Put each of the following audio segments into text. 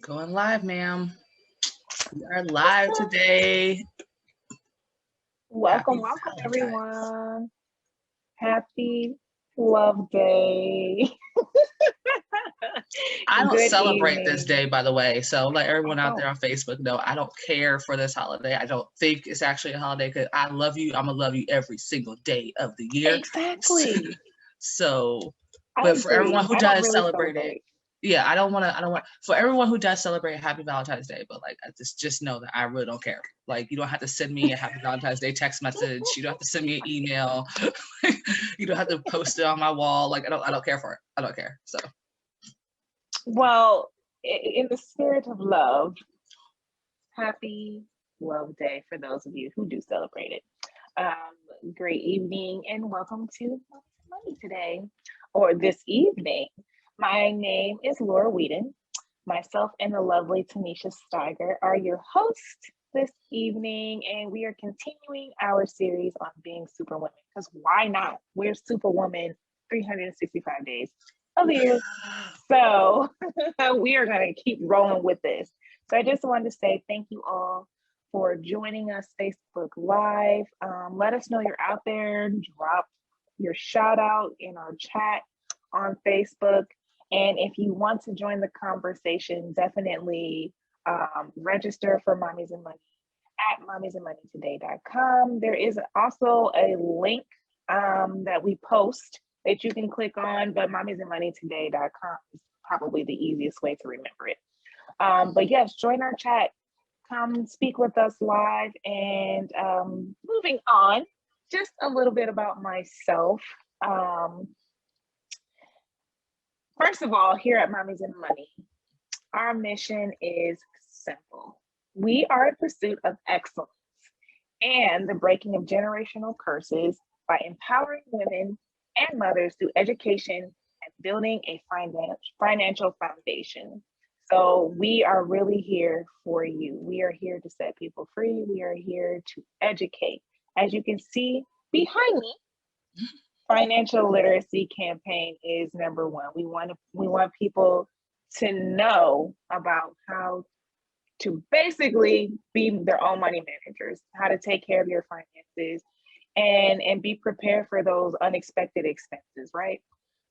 Going live, ma'am. We are live today. Welcome, Happy welcome, Valentine's. everyone. Happy Love Day. I don't Good celebrate this evening. day, by the way. So let everyone out Oh, there on Facebook know I don't care for this holiday. I don't think it's actually a holiday because I love you. I'm gonna love you every single day of the year. exactly. So, I but for everyone agree. who I don't does really celebrate it, celebrate. yeah, I don't want for everyone who does celebrate Happy Valentine's Day, but like I just know that I really don't care. Like you don't have to send me a Happy Valentine's Day text message. You don't have to send me an email. You don't have to post it on my wall. Like I don't care for it. I don't care. So Well, in the spirit of love, happy Love Day for those of you who do celebrate it. Great evening and welcome to Money today or this evening. My name is Laura Whedon. Myself and the lovely Tanisha Steiger are your hosts this evening, and we are continuing our series on being superwomen. Because why not? We're superwoman 365 days of the year. So we are going to keep rolling with this. So I just wanted to say thank you all for joining us Facebook Live. Let us know you're out there. Drop your shout out in our chat on Facebook. And if you want to join the conversation, definitely register for Mommies and Money at mommiesandmoneytoday.com. There is also a link that we post that you can click on, but mommiesandmoneytoday.com is probably the easiest way to remember it. But yes, join our chat. Come speak with us live. And moving on, just a little bit about myself. First of all, here at Mommies and Money, our mission is simple. We are in pursuit of excellence and the breaking of generational curses by empowering women and mothers through education and building a financial foundation. So we are really here for you. We are here to set people free. We are here to educate. As you can see behind me, financial literacy campaign is number one. We want people to know about how to basically be their own money managers, how to take care of your finances and be prepared for those unexpected expenses, right?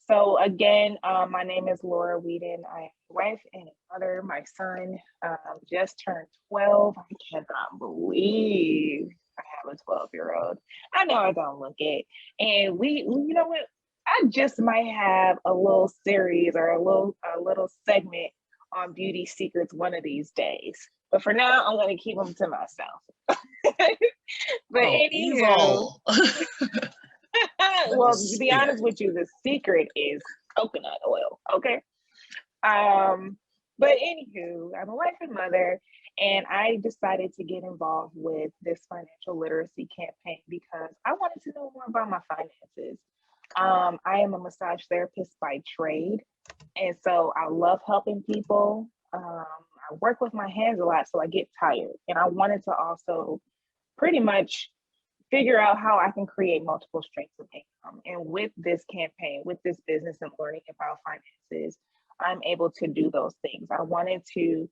So again, my name is Laura Whedon. I am a wife and a mother. My son just turned 12. I cannot believe I have a 12-year-old. I know I don't look it. And you know what? I just might have a little series or a little segment on beauty secrets one of these days. But for now, I'm going to keep them to myself. But oh, anywho, evil. well, to be Spirit. honest with you, the secret is coconut oil. Okay. Um, but anywho, I'm a wife and mother, and I decided to get involved with this financial literacy campaign because I wanted to know more about my finances. I am a massage therapist by trade, and so I love helping people. I work with my hands a lot, so I get tired, and I wanted to also pretty much figure out how I can create multiple streams of income. And with this campaign, with this business and learning about finances, I'm able to do those things. I wanted to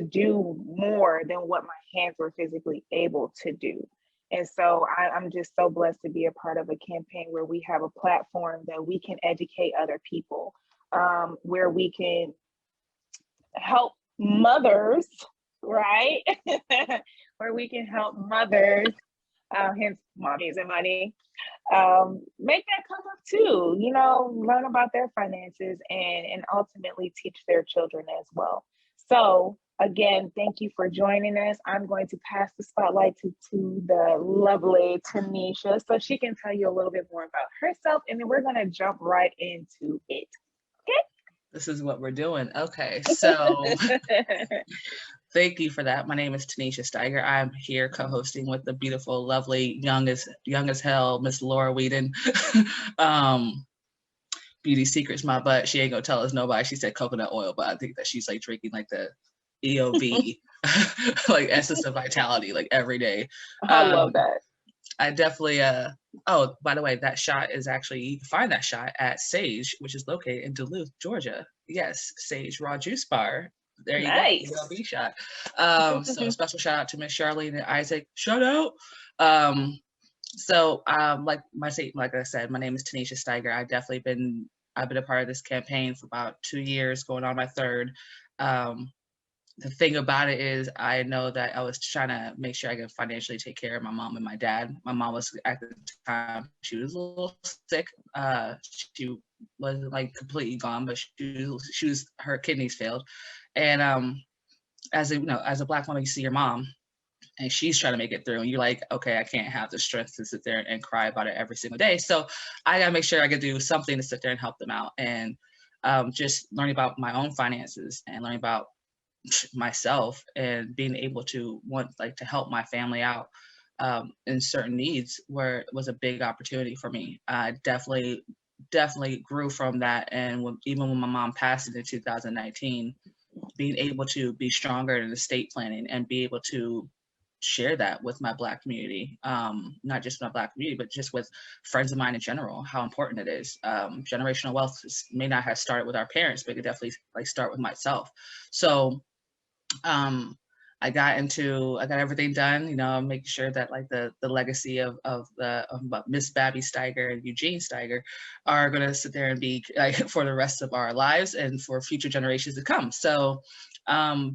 do more than what my hands were physically able to do. And so I'm just so blessed to be a part of a campaign where we have a platform that we can educate other people, where we can help mothers, right? Where we can help mothers, hence mommies and money, make that come up too, learn about their finances and ultimately teach their children as well. So again, thank you for joining us. I'm going to pass the spotlight to the lovely Tanisha so she can tell you a little bit more about herself, and then we're going to jump right into it. This is what we're doing. Okay, so Okay. thank you for that. My name is Tanisha Steiger. I'm here co-hosting with the beautiful, lovely, young as hell, Miss Laura Whedon. Beauty secrets my butt. She ain't gonna tell us nobody. She said coconut oil, but I think that she's like drinking like the EOV, like essence of vitality, like every day. I love Um, that. I definitely oh, by the way, that shot is actually, you can find that shot at Sage, which is located in Duluth, Georgia. Yes, Sage Raw Juice Bar. There you Nice. go. Be shot. So special shout out to Miss Charlene and Isaac. Shout out. Like I said, my name is Tanisha Steiger. I've been a part of this campaign for about 2 years, going on my third. The thing about it is I know that I was trying to make sure I could financially take care of my mom and my dad. My mom was, at the time, she was a little sick. She wasn't like completely gone, but her kidneys failed. And as a Black woman, you see your mom and she's trying to make it through, and you're like, okay, I can't have the strength to sit there and cry about it every single day. So I gotta make sure I can do something to sit there and help them out. And just learning about my own finances and learning about myself and being able to to help my family out in certain needs was a big opportunity for me. I definitely grew from that. And even when my mom passed in 2019, being able to be stronger in estate planning and be able to share that with my Black community, not just my Black community, but just with friends of mine in general, how important it is. Generational wealth may not have started with our parents, but it could definitely start with myself. So I got everything done, making sure that the legacy of Miss Babby Steiger and Eugene Steiger are going to sit there and be for the rest of our lives and for future generations to come. So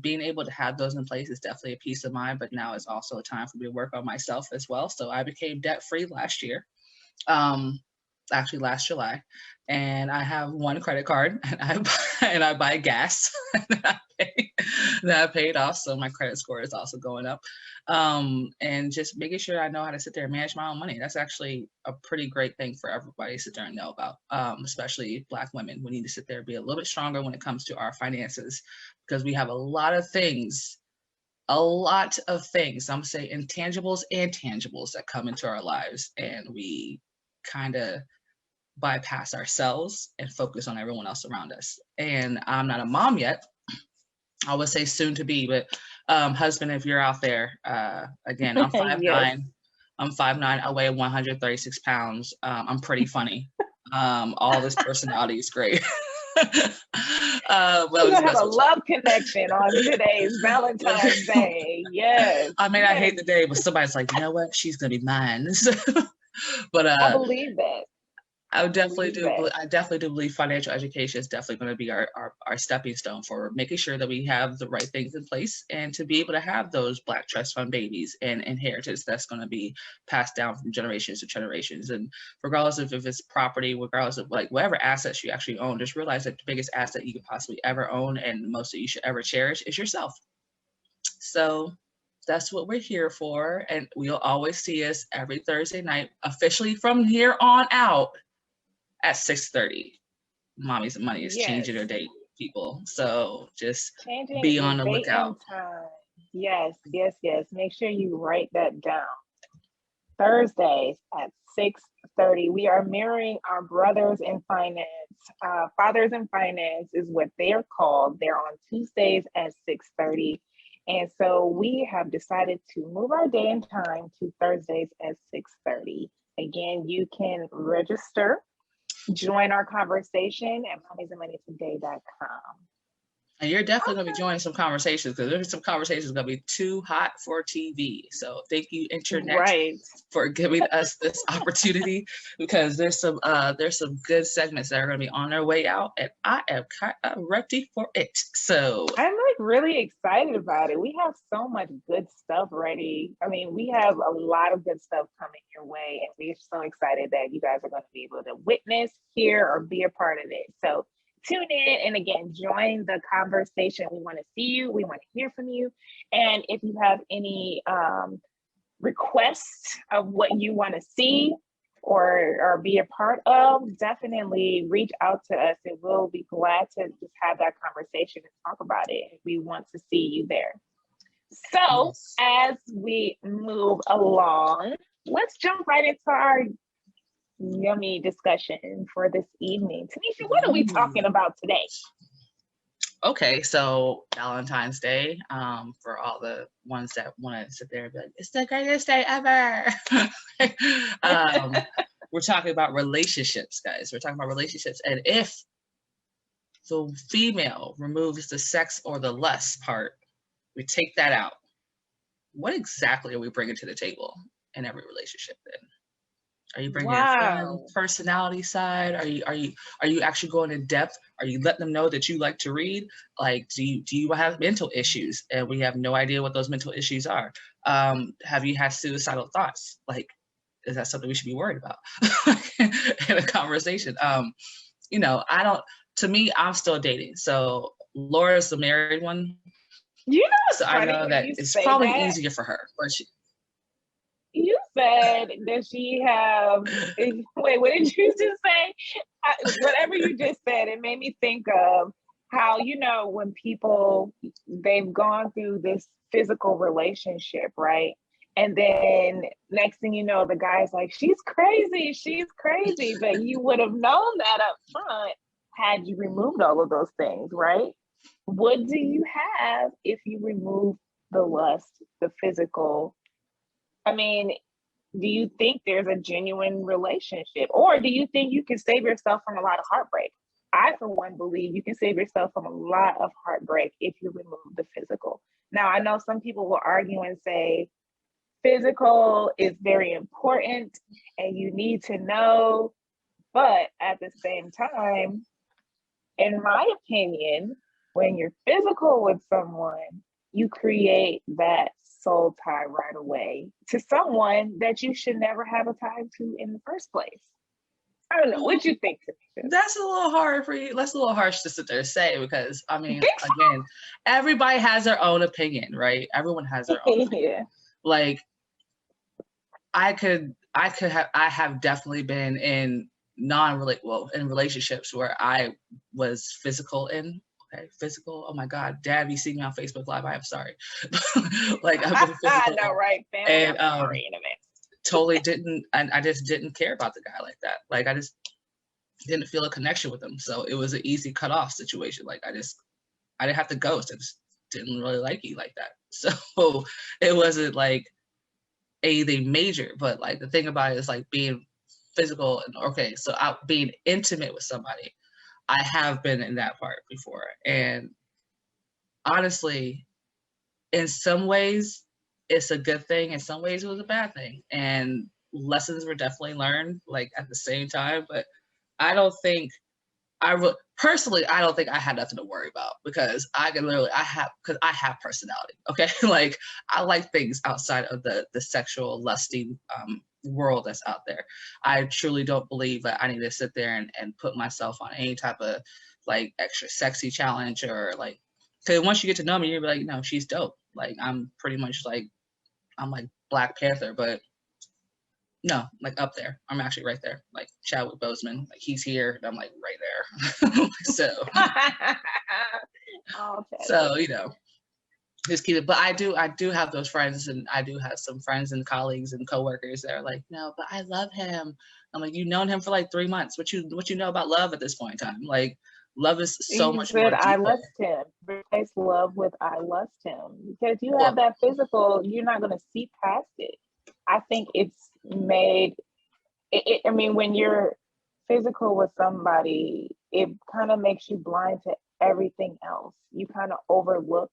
being able to have those in place is definitely a peace of mind, but now is also a time for me to work on myself as well. So I became debt-free last year. Actually last July, and I have one credit card, and I buy gas that I paid off. So my credit score is also going up, and just making sure I know how to sit there and manage my own money. That's actually a pretty great thing for everybody to sit there and know about, especially Black women. We need to sit there and be a little bit stronger when it comes to our finances, because we have a lot of things, I'm gonna say intangibles and tangibles that come into our lives, and we kind of bypass ourselves and focus on everyone else around us. And I'm not a mom yet. I would say soon to be, but husband, if you're out there, again, I'm 5'9". Yes. I'm 5'9". I weigh 136 pounds. I'm pretty funny. All this personality is great. We're gonna have a love connection on today's Valentine's Day. Yes. I mean, I hate the day, but somebody's like, you know what? She's gonna be mine. But I believe that. I definitely do believe financial education is definitely going to be our stepping stone for making sure that we have the right things in place and to be able to have those Black trust fund babies and inheritance that's going to be passed down from generations to generations. And regardless of if it's property, regardless of whatever assets you actually own, just realize that the biggest asset you could possibly ever own and most that you should ever cherish is yourself. So that's what we're here for. And we'll always see us every Thursday night, officially from here on out, at 6:30. Mommies and Money is changing their date, people. So just be on the lookout. Yes. Make sure you write that down. Thursdays at 6:30. We are mirroring our Brothers in Finance. Fathers and Finance is what they're called. They're on Tuesdays at 6:30. And so we have decided to move our day and time to Thursdays at 6:30. Again, you can register. Join our conversation at mommiesandmoneytoday.com. And you're definitely going to be joining some conversations, because there's some conversations going to be too hot for TV. So thank you, Internet, for giving us this opportunity, because there's some good segments that are going to be on their way out, and I am kind of ready for it. So I'm really excited about it. We have so much good stuff ready. I mean, we have a lot of good stuff coming your way, and we're so excited that you guys are going to be able to witness, hear, or be a part of it. So tune in, and again, join the conversation. We want to see you. We want to hear from you. And if you have any requests of what you want to see or be a part of, definitely reach out to us, and we'll be glad to just have that conversation and talk about it. We want to see you there. So as we move along, let's jump right into our yummy discussion for this evening. Tanisha, what are we talking about today? Okay, so Valentine's Day, for all the ones that want to sit there and be like, it's the greatest day ever. We're talking about relationships, guys. We're talking about relationships. And if the female removes the sex or the lust part, we take that out. What exactly are we bringing to the table in every relationship then? Are you bringing a fun personality side? Are you actually going in depth? Are you letting them know that you like to read? Like, do you have mental issues and we have no idea what those mental issues are? Have you had suicidal thoughts? Like, is that something we should be worried about in a conversation? You know, to me, I'm still dating. So Laura's the married one. You know, so I know that it's probably easier for her. But you said that she have, wait, what did you just say? Whatever you just said, it made me think of how, you know, when people, they've gone through this physical relationship, right? And then next thing you know, the guy's like, she's crazy. But you would have known that up front had you removed all of those things, right? What do you have if you remove the lust, the physical? I mean, do you think there's a genuine relationship? Or do you think you can save yourself from a lot of heartbreak? I, for one, believe you can save yourself from a lot of heartbreak if you remove the physical. Now, I know some people will argue and say, physical is very important and you need to know. But at the same time, in my opinion, when you're physical with someone, you create that soul tie right away to someone that you should never have a tie to in the first place. I don't know. What you think, Tanisha? That's a little hard for you. That's a little harsh to sit there and say, because I mean, again, everybody has their own opinion, right? Everyone has their own opinion. Yeah. Like, I have definitely been in in relationships where I was physical in. Okay, physical. Oh my God, Dad, you see me on Facebook Live. I am sorry. Like, I've been physical. I know, right? Family, and totally didn't, and I just didn't care about the guy like that. Like, I just didn't feel a connection with him. So it was an easy cutoff situation. Like, I didn't have to ghost. I just didn't really like you like that. So it wasn't like anything major. But like, the thing about it is like being physical and okay, so being intimate with somebody. I have been in that part before. And honestly, in some ways, it's a good thing. In some ways, it was a bad thing. And lessons were definitely learned, like, at the same time. But I don't think, personally, I don't think I had nothing to worry about, because I have personality, okay? Like, I like things outside of the sexual lusting world that's out there. I truly don't believe that I need to sit there and put myself on any type of like extra sexy challenge, or like, because once you get to know me, you'll be like, no, she's dope. Like, I'm pretty much like, I'm like Black Panther, but no, like up there. I'm actually right there, like Chadwick Boseman. Like, he's here, and I'm like right there. So, so, you know, just keep it. But I do have those friends, and I do have some friends and colleagues and coworkers that are like, no, but I love him. I'm like, you've known him for like 3 months. What you know about love at this point in time? Like, love is so much more deeper. I lust him. Replace love with I lust him, because you have that physical. You're not going to see past it. I think it's made. I mean, when you're physical with somebody, it kind of makes you blind to everything else. You kind of overlook,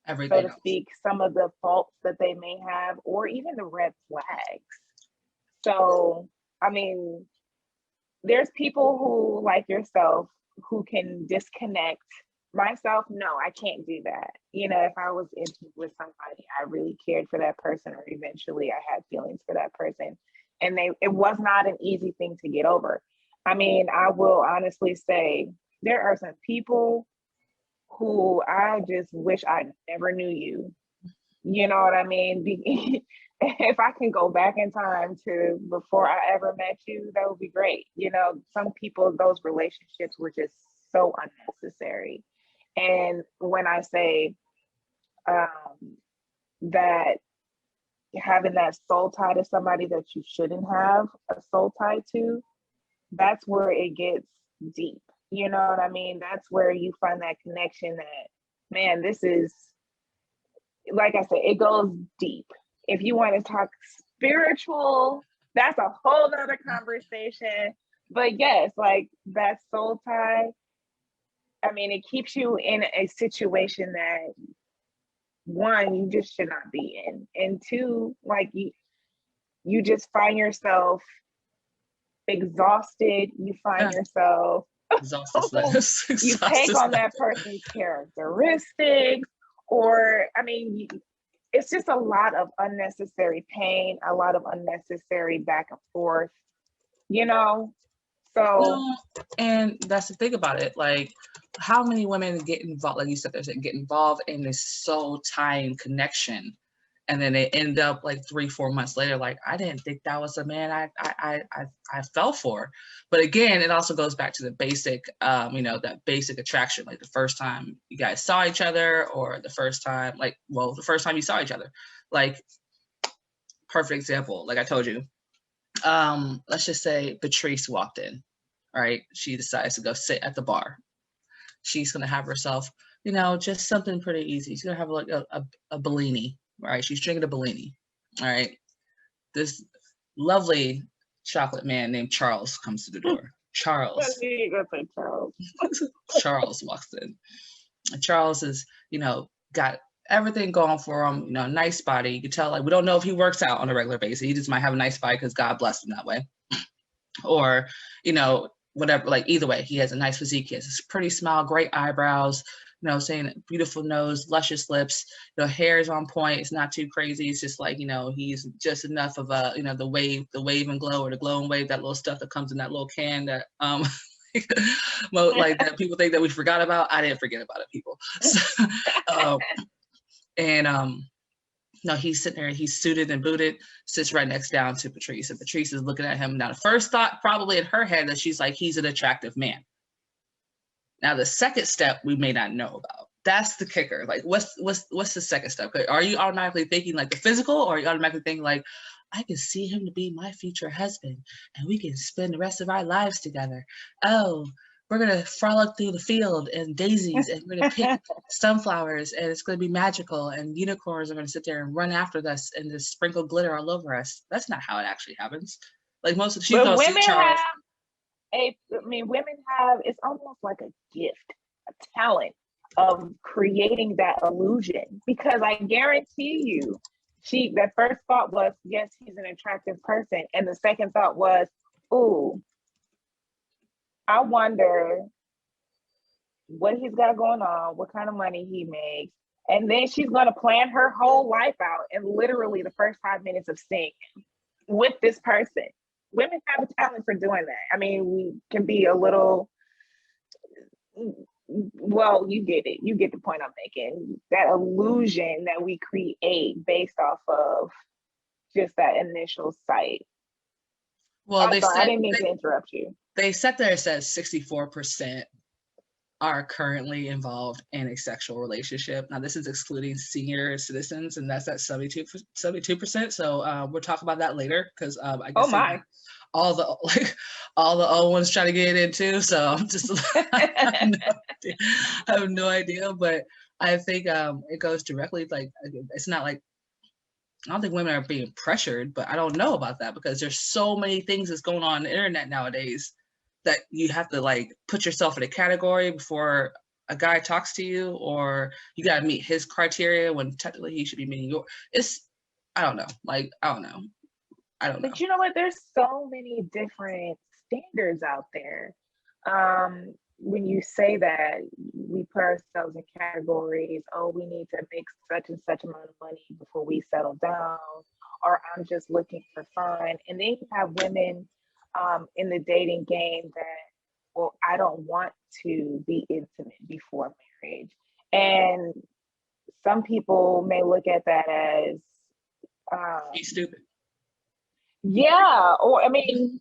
everything, so to speak, some of the faults that they may have, or even the red flags. So, I mean, there's people who, like yourself, who can disconnect. Myself, no, I can't do that. You know, if I was intimate with somebody, I really cared for that person, or eventually I had feelings for that person, and it was not an easy thing to get over. I mean, I will honestly say there are some people who I just wish I never knew you. You know what I mean? If I can go back in time to before I ever met you, that would be great. You know, some people, those relationships were just so unnecessary. And when I say that having that soul tie to somebody that you shouldn't have a soul tie to, that's where it gets deep. You know what I mean? That's where you find that connection that, man, this is, like I said, it goes deep. If you want to talk spiritual, that's a whole nother conversation. But yes, like that soul tie, I mean, it keeps you in a situation that, one, you just should not be in, and two, like you just find yourself exhausted. You find yourself you take on that person's characteristics, or I mean, it's just a lot of unnecessary pain, a lot of unnecessary back and forth, you know. So, and that's the thing about it. Like, how many women get involved, like you said, get involved in this soul tying connection, and then they end up like 3-4 months later, like, I didn't think that was a man I fell for. But again, it also goes back to the basic, that basic attraction, like the first time you guys saw each other, or the first time, the first time you saw each other. Like, perfect example, like I told you, let's just say Patrice walked in, right? She decides to go sit at the bar. She's gonna have herself, just something pretty easy. She's gonna have like a Bellini, right? She's drinking a Bellini, all right? This lovely chocolate man named Charles comes to the door. Charles walks in. And Charles is, got everything going for him, nice body. You can tell, like, we don't know if he works out on a regular basis. He just might have a nice body because God blessed him that way. Or, whatever, like, either way, he has a nice physique. He has this pretty smile, great eyebrows, saying beautiful nose, luscious lips, hair is on point. It's not too crazy. It's just like, he's just enough of a, the wave and glow, or the glow and wave, that little stuff that comes in that little can that, like, that people think that we forgot about. I didn't forget about it, people. So, he's sitting there, he's suited and booted, sits right next down to Patrice, and Patrice is looking at him. Now, the first thought probably in her head that she's like, he's an attractive man. Now, the second step we may not know about. That's the kicker. Like, what's the second step? Are you automatically thinking like the physical, or are you automatically thinking like, I can see him to be my future husband, and we can spend the rest of our lives together. Oh, we're going to frolic through the field and daisies, and we're going to pick sunflowers, and it's going to be magical, and unicorns are going to sit there and run after us and just sprinkle glitter all over us. That's not how it actually happens. Like, most of the women have women have, it's almost like a gift, a talent of creating that illusion, because I guarantee you, that first thought was, yes, he's an attractive person. And the second thought was, ooh, I wonder what he's got going on, what kind of money he makes. And then she's going to plan her whole life out in literally the first 5 minutes of seeing him with this person. Women have a talent for doing that. I mean, we can be a little, well, you get it. You get the point I'm making. That illusion that we create based off of just that initial sight. Well, I didn't mean to interrupt you. They said there, it says 64% are currently involved in a sexual relationship. Now, this is excluding senior citizens, and that's at 72%. So we'll talk about that later, because I guess all the old ones trying to get in too. So I'm just I have no idea, but I think it goes directly, like, it's not like, I don't think women are being pressured, but I don't know about that, because there's so many things that's going on the internet nowadays that you have to, like, put yourself in a category before a guy talks to you, or you got to meet his criteria when technically he should be meeting your. I don't know. Like, I don't know. But you know what? There's so many different standards out there. When you say that, we put ourselves in categories. Oh, we need to make such and such amount of money before we settle down, or I'm just looking for fun. And then you have women in the dating game that, well, I don't want to be intimate before marriage. And some people may look at that as he's stupid. Yeah, or I mean,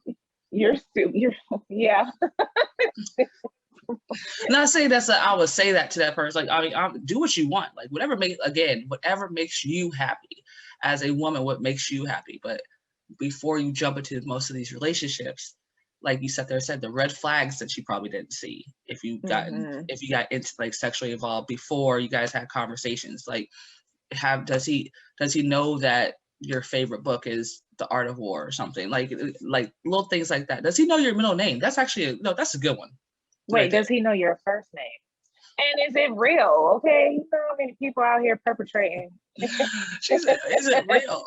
you're stupid. Yeah. Not saying I would say that to that person. Like, I mean, do what you want. Like, whatever makes you happy as a woman, what makes you happy. But before you jump into most of these relationships, like you said the red flags that you probably didn't see if you got into, like, sexually involved before you guys had conversations. Like, does he know that your favorite book is The Art of War or something? Like little things like that. Does he know your middle name? That's actually that's a good one. Wait, does he know your first name? And is it real? Okay, you know how many people out here perpetrating? She said, "Is it real?"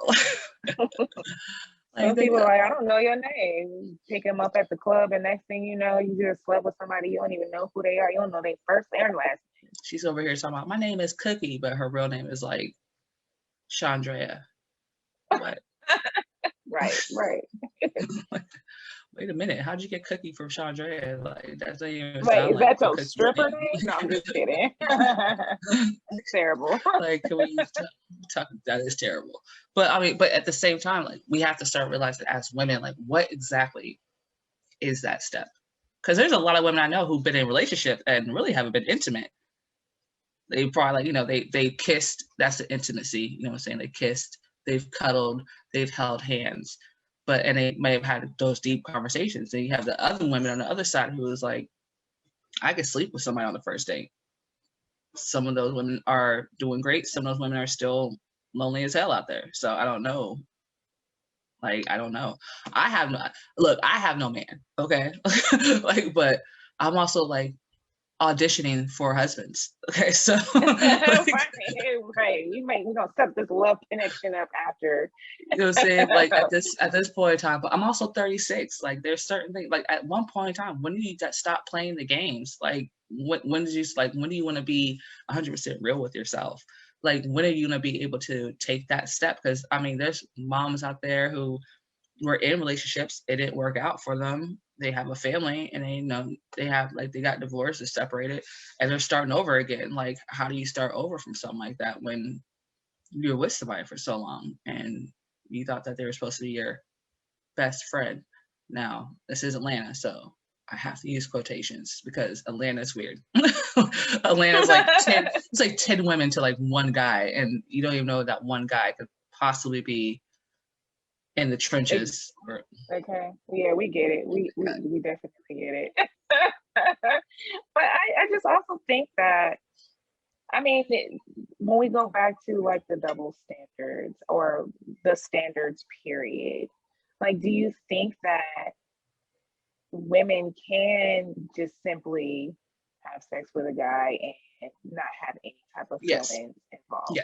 Some people are like, I don't know your name. You pick them up at the club, and next thing you know, you just slept with somebody you don't even know who they are. You don't know their first and last name. She's over here talking about, my name is Cookie, but her real name is like Chandrea. What? Right. Like, wait a minute, how'd you get Cookie from Chandrea? Like, that doesn't even Wait, sound is like that your Cookie stripper name? No, I'm just kidding. That's terrible. Like, can we talk? That is terrible. But I mean, but at the same time, like, we have to start realizing as women, like, what exactly is that step? Because there's a lot of women I know who've been in relationships and really haven't been intimate. They probably, like, you know, they kissed. That's the intimacy. You know what I'm saying? They kissed. They've cuddled. They've held hands. But and they may have had those deep conversations. Then you have the other women on the other side who is like, I could sleep with somebody on the first date. Some of those women are doing great. Some of those women are still lonely as hell out there. So I don't know. Like, I don't know. I have no man. Okay. Like, but I'm also like auditioning for husbands. Okay. So like, right. We're gonna set this love connection up after. you know what I'm saying? Like at this point in time, but I'm also 36. Like, there's certain things, like at one point in time, when do you stop playing the games? Like, when do you want to be 100% real with yourself? Like, when are you going to be able to take that step? Because I mean, there's moms out there who were in relationships, it didn't work out for them. They have a family, and they got divorced, they're separated, and they're starting over again. Like, how do you start over from something like that when you're with somebody for so long and you thought that they were supposed to be your best friend? Now, this is Atlanta, so I have to use quotations because Atlanta's weird. Atlanta's like 10, it's like 10 women to like one guy, and you don't even know that one guy could possibly be in the trenches. Okay. Yeah, we get it. We definitely get it. But I just also think that, I mean, when we go back to like the double standards or the standards period, like, do you think that women can just simply have sex with a guy and not have any type of feelings involved?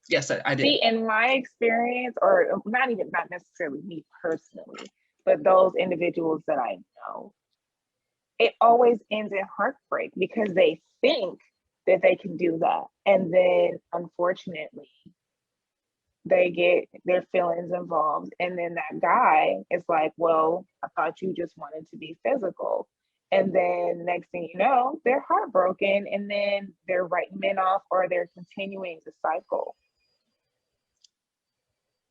Yes, I did. See, in my experience, or not necessarily me personally, but those individuals that I know, it always ends in heartbreak because they think that they can do that. And then unfortunately, they get their feelings involved. And then that guy is like, well, I thought you just wanted to be physical. And then next thing you know, they're heartbroken, and then they're writing men off, or they're continuing the cycle.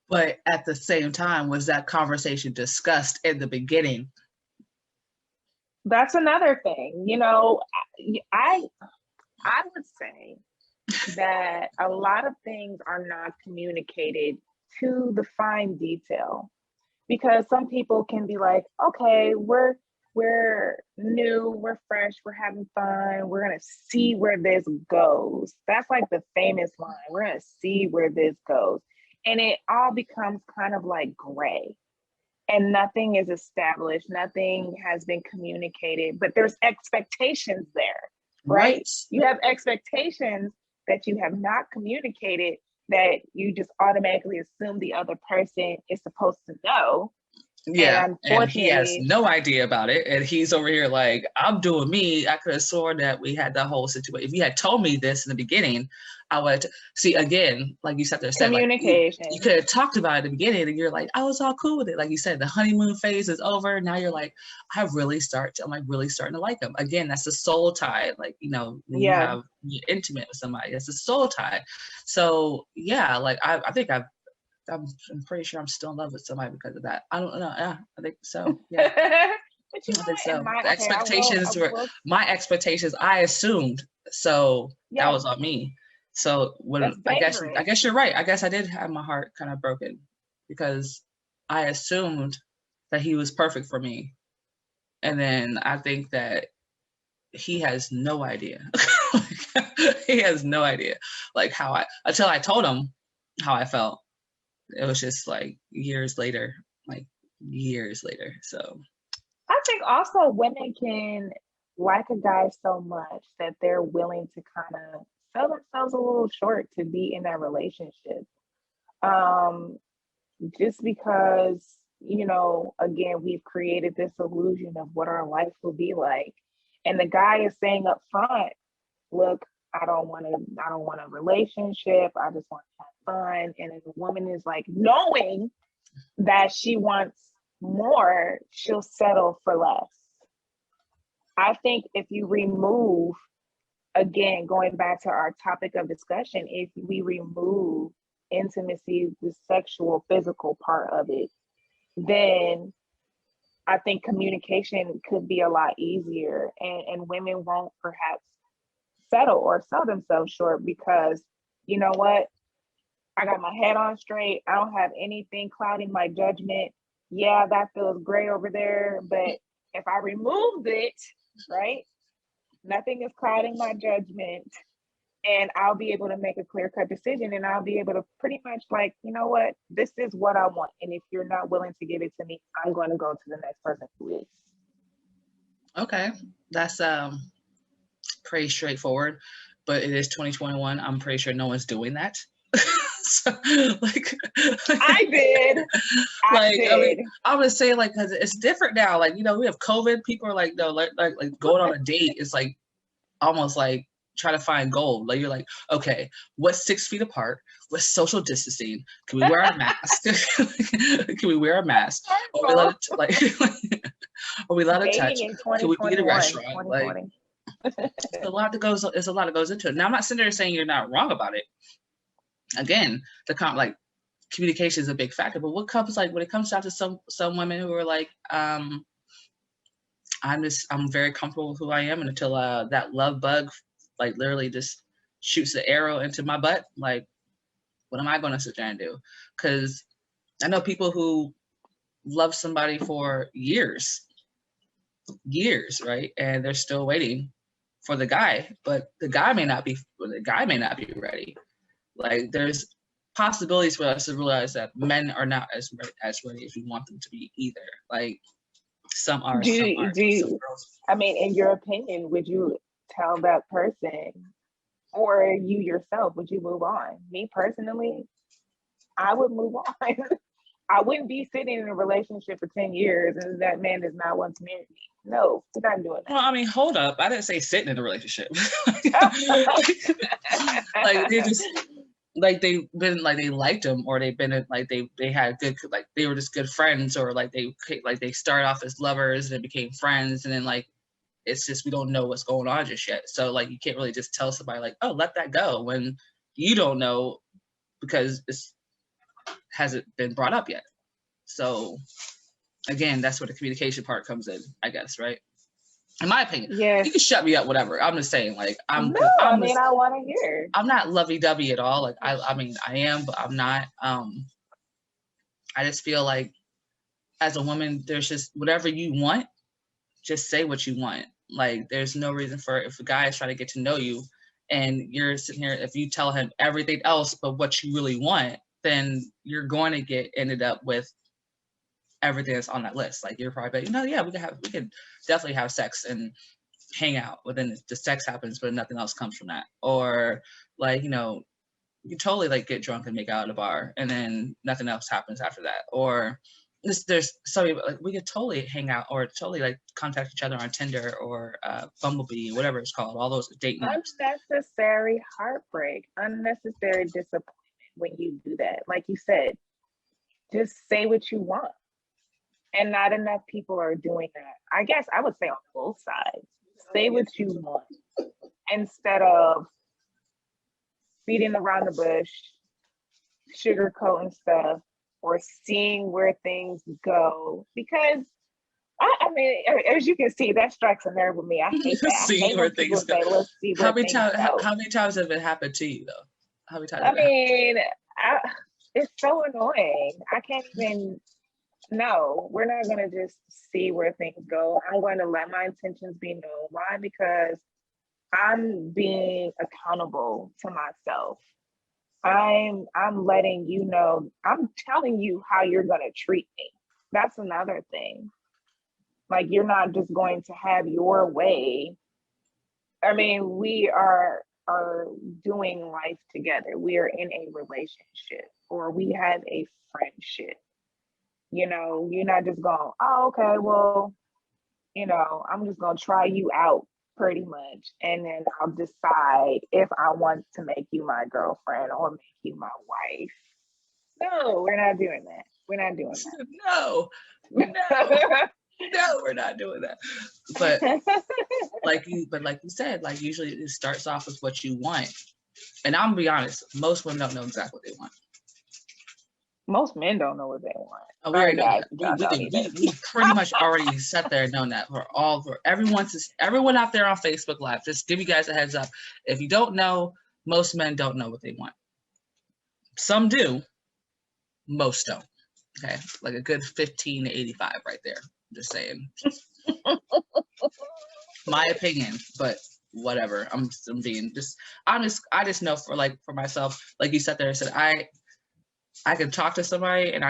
But at the same time, was that conversation discussed in the beginning? That's another thing. You know, I would say that a lot of things are not communicated to the fine detail, because some people can be like, okay, we're new, we're fresh, we're having fun, we're gonna see where this goes. That's like the famous line, we're gonna see where this goes. And it all becomes kind of like gray, and nothing is established, nothing has been communicated, but there's expectations there, right? You have expectations that you have not communicated, that you just automatically assume the other person is supposed to know. Yeah, and he has no idea about it, and he's over here like, I'm doing me. I could have sworn that we had that whole situation. If you had told me this in the beginning, I would see, again, like you said, there said, communication. Like, you could have talked about it at the beginning, and you're like, I was all cool with it. Like you said, the honeymoon phase is over. Now you're like, I'm really starting to like him again. That's the soul tie. Like, you know, when you're intimate with somebody, that's a soul tie. So yeah, like I think I'm pretty sure I'm still in love with somebody because of that. I don't know. Yeah, I think so. Yeah. But you know, I think so. My expectations, I assumed. So that was on me. So when I guess you're right. I guess I did have my heart kind of broken because I assumed that he was perfect for me. And then I think that he has no idea. He has no idea like until I told him how I felt. It was just like years later. So I think also women can like a guy so much that they're willing to kind of sell themselves a little short to be in that relationship. Um, just because, again, we've created this illusion of what our life will be like. And the guy is saying up front, look, I don't want a relationship. I just want to have fun. And if the woman is like knowing that she wants more, she'll settle for less. I think if you remove, again, going back to our topic of discussion, if we remove intimacy, the sexual, physical part of it, then I think communication could be a lot easier, and women won't perhaps settle or sell themselves short because, you know what? I got my head on straight. I don't have anything clouding my judgment. Yeah, that feels great over there. But if I removed it, right, nothing is clouding my judgment. And I'll be able to make a clear-cut decision, and I'll be able to pretty much like, you know what, this is what I want. And if you're not willing to give it to me, I'm going to go to the next person who is. Okay. That's pretty straightforward, but it is 2021. I'm pretty sure no one's doing that. So, like, I did. I mean, I'm gonna say, like, because it's different now. Like, we have COVID. People are like, no, like going on a date is like almost like trying to find gold. Like, you're like, okay, what's 6 feet apart? What's social distancing? Can we wear a mask? Can we wear a mask? Are we allowed to, like, are we allowed to touch? Can we be in a restaurant? Like, it's a lot that goes into it. Now, I'm not sitting there saying you're not wrong about it. Again, like communication is a big factor, but what comes, like, when it comes down to some women who are like, I'm very comfortable with who I am, and until that love bug, like, literally just shoots the arrow into my butt, like, what am I going to sit there and do? Because I know people who love somebody for years, right, and they're still waiting for the guy, but the guy may not be ready. Like, there's possibilities for us to realize that men are not as ready as we want them to be either. Like, some are, some aren't. I mean, in your opinion, would you tell that person, or you yourself, would you move on? Me personally, I would move on. I wouldn't be sitting in a relationship for 10 years and that man does not want to marry me. No, we're not doing that. Well, I mean, hold up. I didn't say sitting in a relationship. Like, they just, like, they've been, like, they liked him, or they've been, like, they had good, like, they were just good friends, or like they started off as lovers and became friends, and then, like, it's just, we don't know what's going on just yet. So, like, you can't really just tell somebody, like, oh, let that go, when you don't know, because it's hasn't been brought up yet. So, again, that's where the communication part comes in, I guess, right? In my opinion, you can shut me up, whatever. I'm just saying, like, I want to hear. I'm not lovey-dovey at all. Like, I mean, I am, but I'm not. I just feel like, as a woman, there's just whatever you want, just say what you want. Like, there's no reason for, if a guy is trying to get to know you, and you're sitting here, if you tell him everything else but what you really want, then you're going to get ended up with everything that's on that list. Like, you're probably like, yeah, we could definitely have sex and hang out, but then the sex happens, but nothing else comes from that. Or, like, you can totally, like, get drunk and make out at a bar, and then nothing else happens after that. Or there's so, like, we could totally hang out, or totally, like, contact each other on Tinder or Bumblebee, whatever it's called, all those dating apps. Unnecessary heartbreak, unnecessary disappointment when you do that. Like you said, just say what you want. And not enough people are doing that. I guess I would say on both sides. Say what you want instead of beating around the bush, sugarcoating stuff, or seeing where things go. Because I mean, as you can see, that strikes a nerve with me. I hate that. Seeing where things go. Let's see where things go. How many times have it happened to you, though? How many times? I mean, it's so annoying. I can't even. No, we're not going to just see where things go. I'm going to let my intentions be known. Why? Because I'm being accountable to myself. I'm letting you know, I'm telling you how you're going to treat me. That's another thing. Like, you're not just going to have your way. I mean, we are doing life together. We are in a relationship, or we have a friendship. You know, you're not just going, oh, okay, well, you know, I'm just gonna try you out pretty much, and then I'll decide if I want to make you my girlfriend or make you my wife. No, we're not doing that. We're not doing No, no, no, we're not doing that. But that. like you said, like usually it starts off with what you want. And I'm gonna be honest, most women don't know exactly what they want. Most men don't know what they want. Oh, we already know Guys, that. We pretty much already sat there and known that everyone out there on Facebook Live. Just give you guys a heads up. If you don't know, most men don't know what they want. Some do, most don't. Okay, like a good 15 to 85 right there. Just saying. My opinion, but whatever. I'm being just honest. I just know for myself, like you sat there and said, I can talk to somebody and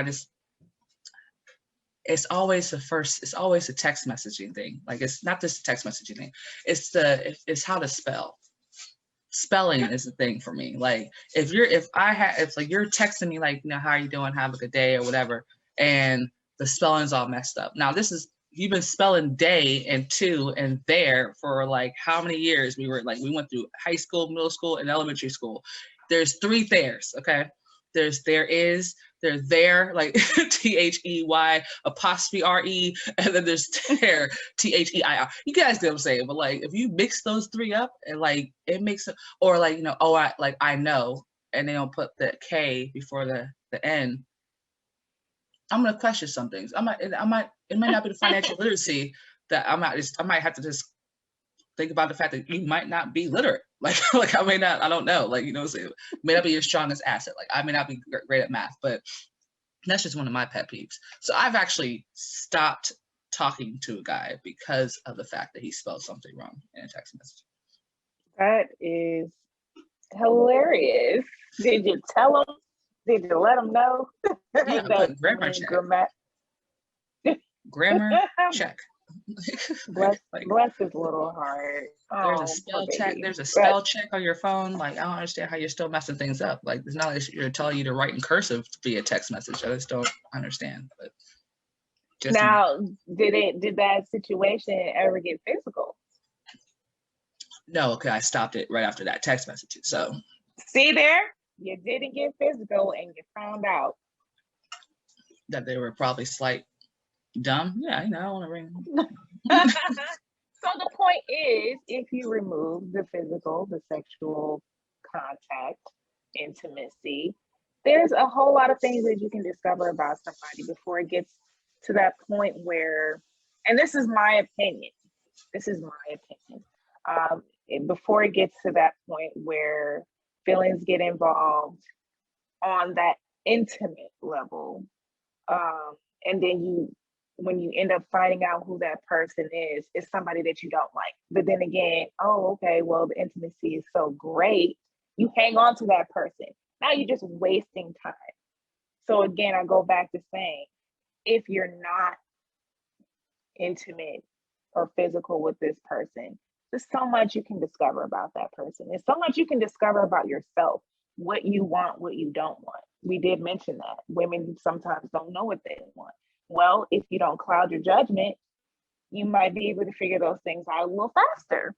it's always a text messaging thing. Like, it's not just a text messaging thing. It's how to spell. Spelling is the thing for me. Like, if you're texting me, like, you know, how are you doing? Have a good day or whatever. And the spelling's all messed up. Now, you've been spelling day and to and there for like how many years? We went through high school, middle school, and elementary school. There's 3 theirs, okay? There's there, like THEY apostrophe RE, and then there's there, THEIR. You guys know what I'm saying? But like, if you mix those 3 up, and like it makes it, or like, you know, I know, and they don't put the K before the N. I'm gonna question some things. It might not be the financial literacy that I might have to just think about the fact that you might not be literate. Like I don't know. Like, you know what I'm saying? May not be your strongest asset. Like, I may not be great at math, but that's just one of my pet peeves. So I've actually stopped talking to a guy because of the fact that he spelled something wrong in a text message. That is hilarious. Did you tell him? Did you let him know? Yeah, but grammar check. Grammar check. Bless his little heart. There's a spell check. There's a spell check on your phone. Like, I don't understand how you're still messing things up. Like, it's not like you're telling you to write in cursive via text message. I just don't understand. But now, did that situation ever get physical? No. Okay, I stopped it right after that text message. So see there, you didn't get physical, and you found out that they were probably slight dumb. Yeah, you know, I don't want to ring. So the point is, if you remove the physical, the sexual contact, intimacy, there's a whole lot of things that you can discover about somebody before it gets to that point where, and this is my opinion, before it gets to that point where feelings get involved on that intimate level, and then when you end up finding out who that person is, it's somebody that you don't like. But then again, oh, okay, well, the intimacy is so great. You hang on to that person. Now you're just wasting time. So again, I go back to saying, if you're not intimate or physical with this person, there's so much you can discover about that person. There's so much you can discover about yourself, what you want, what you don't want. We did mention that. Women sometimes don't know what they want. Well, if you don't cloud your judgment, you might be able to figure those things out a little faster,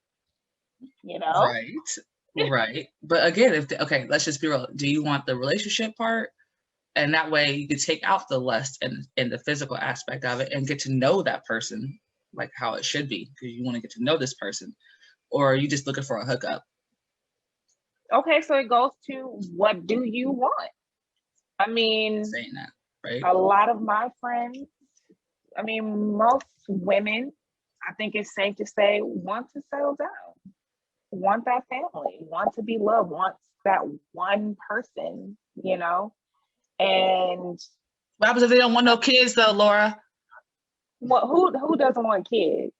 you know? Right. But again, let's just be real. Do you want the relationship part? And that way you can take out the lust and the physical aspect of it and get to know that person like how it should be, because you want to get to know this person. Or are you just looking for a hookup? Okay, so it goes to, what do you want? I mean, saying that. Right. A lot of my friends, I mean, most women, I think it's safe to say, want to settle down, want that family, want to be loved, want that one person, you know? And what happens if they don't want no kids though, Laura? Well, who doesn't want kids?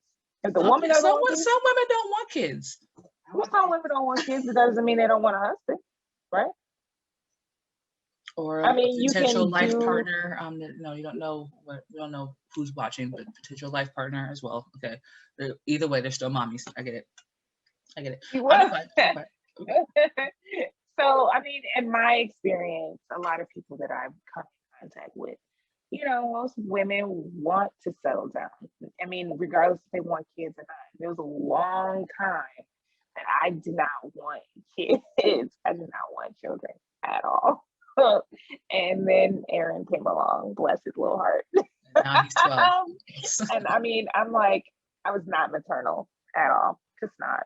If the woman doesn't want kids, some women don't want kids. Well, some women don't want kids. It doesn't mean they don't want a husband, right? or I a mean, you potential can life do. partner. You don't know who's watching, but potential life partner as well. Okay, either way, they're still mommies. I get it. I get it. I'll be quiet. I'll be quiet. Okay. So, I mean, in my experience, a lot of people that I've come in contact with, most women want to settle down. I mean, regardless if they want kids or not. There was a long time that I did not want kids. I did not want children at all. And then Aaron came along, bless his little heart. And now he's 12. And I mean, I'm like, I was not maternal at all, just not.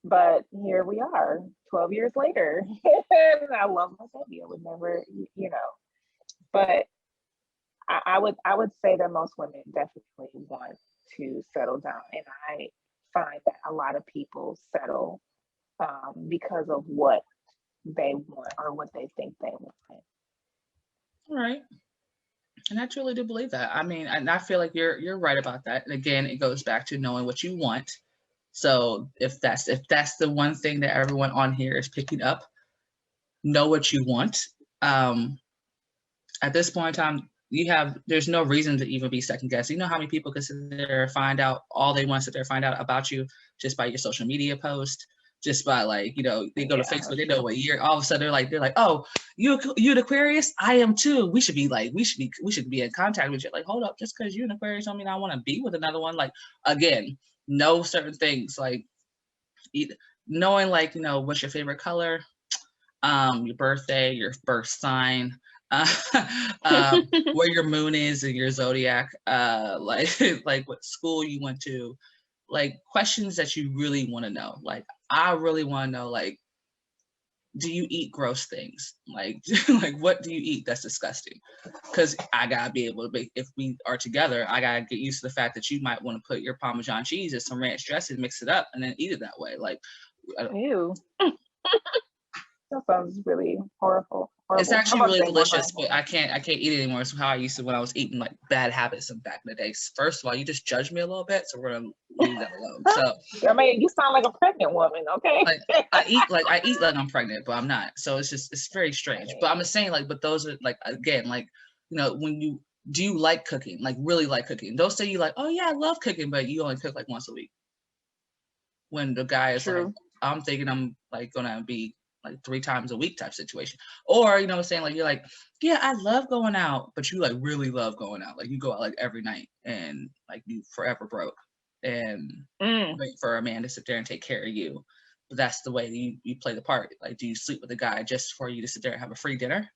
But here we are, 12 years later. And I love my baby. I would never, but I would say that most women definitely want to settle down. And I find that a lot of people settle because of what they want or what they think they want. All right. And I truly do believe that. I mean, and I feel like you're right about that. And again, it goes back to knowing what you want. So if that's the one thing that everyone on here is picking up, know what you want. At this point in time, there's no reason to even be second guessed. You know how many people can sit there and find out all they want to sit there and find out about you just by your social media post, just by they go to Facebook, they know what year. All of a sudden they're like, oh, you an Aquarius? I am too. We should be in contact with you. Like, hold up, just because you're an Aquarius don't mean I want to be with another one. Like, again, know certain things, like knowing what's your favorite color, your birthday, your birth sign, where your moon is in your zodiac, like what school you went to, like questions that you really want to know. Like, I really want to know, like, do you eat gross things? Like, like what do you eat that's disgusting? Because I gotta be able to if we are together, I gotta get used to the fact that you might want to put your Parmesan cheese and some ranch dressing, mix it up, and then eat it that way. Like, ew. That sounds really horrible. It's actually really delicious, but I can't eat it anymore. It's how I used to when I was eating like bad habits back in the day. First of all, you just judged me a little bit, so we're gonna leave that alone. So I mean, you sound like a pregnant woman, okay? Like, I eat like I'm pregnant, but I'm not. So it's very strange. But I'm just saying, but those are again, when do you like cooking? Like, really like cooking? Don't say you like, oh yeah, I love cooking, but you only cook like once a week. When the guy is like, I'm thinking I'm gonna be like 3 times a week type situation. Or, what I'm saying, you're like, yeah, I love going out, but you really love going out. Like, you go out every night and you forever broke and wait for a man to sit there and take care of you. But that's the way you play the part. Like, do you sleep with a guy just for you to sit there and have a free dinner?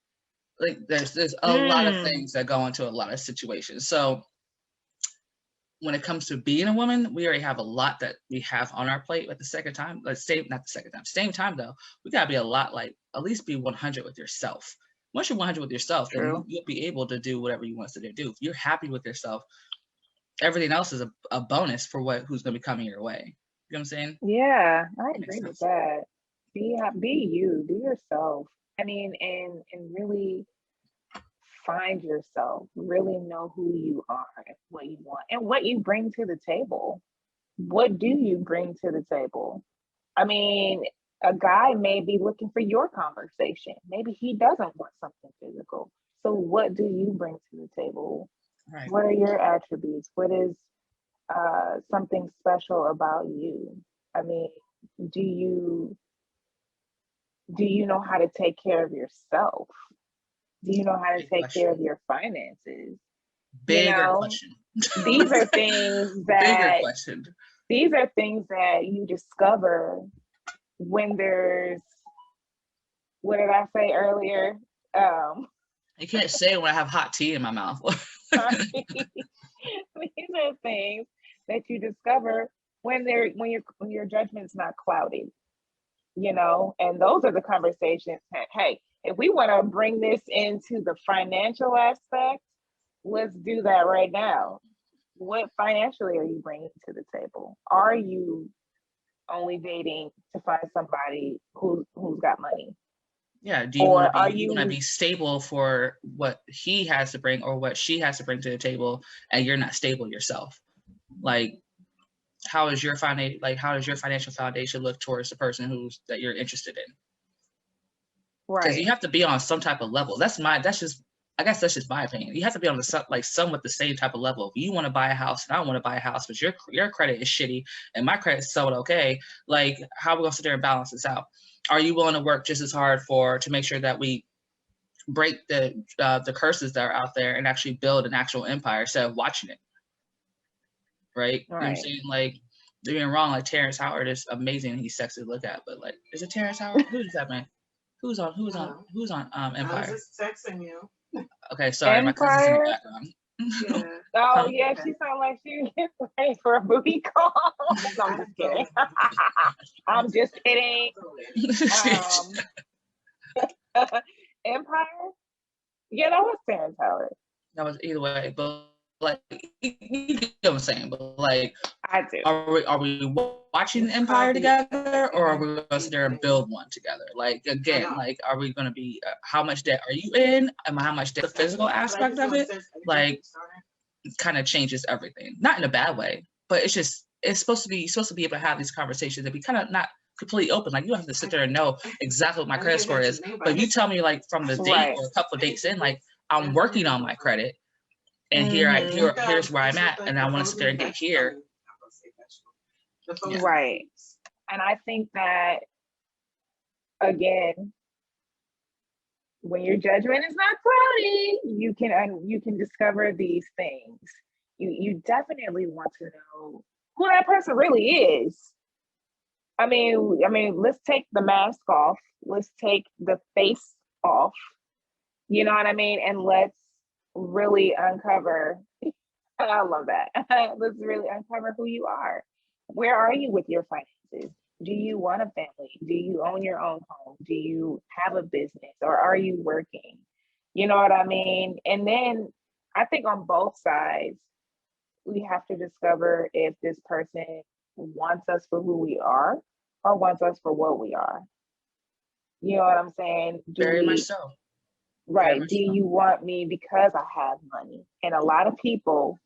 Like, there's a lot of things that go into a lot of situations. So when it comes to being a woman, we already have a lot that we have on our plate at the second time. Same time though, we gotta be a lot at least be 100 with yourself. Once you're 100 with yourself, then you'll be able to do whatever you want to do. If you're happy with yourself, everything else is a bonus for who's gonna be coming your way. You know what I'm saying? Yeah, I agree with that. Be you, be yourself. I mean, and really find yourself, really know who you are, what you want, and what you bring to the table. What do you bring to the table? I mean, a guy may be looking for your conversation. Maybe he doesn't want something physical. So what do you bring to the table? Right. What are your attributes? What is something special about you? I mean, do you know how to take care of yourself? Do you know how to take care of your finances? Bigger question. These are things that these are things that you discover when there's, what did I say earlier? You can't say it when I have hot tea in my mouth. These are things that you discover when your judgment's not clouded, and those are the conversations. Hey, if we want to bring this into the financial aspect, let's do that right now. What financially are you bringing to the table? Are you only dating to find somebody who's got money? Yeah. Do you want to be stable for what he has to bring or what she has to bring to the table, and you're not stable yourself? Like, how does your financial foundation look towards the person that you're interested in? Because you have to be on some type of level. I guess that's just my opinion. You have to be on the like somewhat the same type of level. If you want to buy a house and I want to buy a house, but your credit is shitty and my credit is somewhat okay, like how are we gonna sit there and balance this out? Are you willing to work just as hard to make sure that we break the curses that are out there and actually build an actual empire instead of watching it? Right? You know what I'm saying? Like, don't get me wrong, like Terrence Howard is amazing and he's sexy to look at, but like, is it Terrence Howard? Who is that man? Who's on Empire? I was just texting you. Okay, sorry, my cousin's in the background. Yeah. Oh yeah, she sounded like she was ready for a booty call. No, I'm just kidding. I'm just kidding. Empire? Yeah, that was Terrence Howard. That was either way, but like you know what I'm saying, but like I do. Are we watching Empire together, or are we going to sit there and build one together? Like again, like are we going to be? How much debt are you in? And how much debt? The physical aspect of it, like, kind of changes everything. Not in a bad way, but it's supposed to be able to have these conversations and be kind of not completely open. Like you don't have to sit there and know exactly what my credit score is, but if you tell me like from the date or a couple of dates in, like I'm working on my credit. And here's where I'm at, and I want to sit there and get here. Yeah. Right. And I think that, again, when your judgment is not cloudy, you can discover these things. You definitely want to know who that person really is. I mean, let's take the mask off. Let's take the face off. You know what I mean? And let's really uncover, I love that. Let's really uncover who you are. Where are you with your finances? Do you want a family? Do you own your own home? Do you have a business, or are you working? You know what I mean? And then I think on both sides, we have to discover if this person wants us for who we are or wants us for what we are. You know what I'm saying? Very much so. Right. Do you want me because I have money? And a lot of people,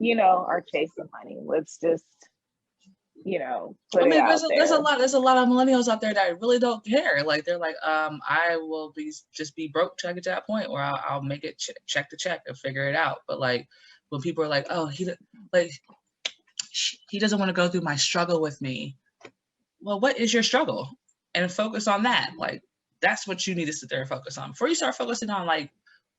are chasing money. Let's just, put it out there. There's a lot of millennials out there that really don't care. Like they're like, I will just be broke till I get to that point where I'll make it check to check and figure it out. But like when people are like, oh, he doesn't want to go through my struggle with me. Well, what is your struggle? And focus on that. Like, that's what you need to sit there and focus on before you start focusing on like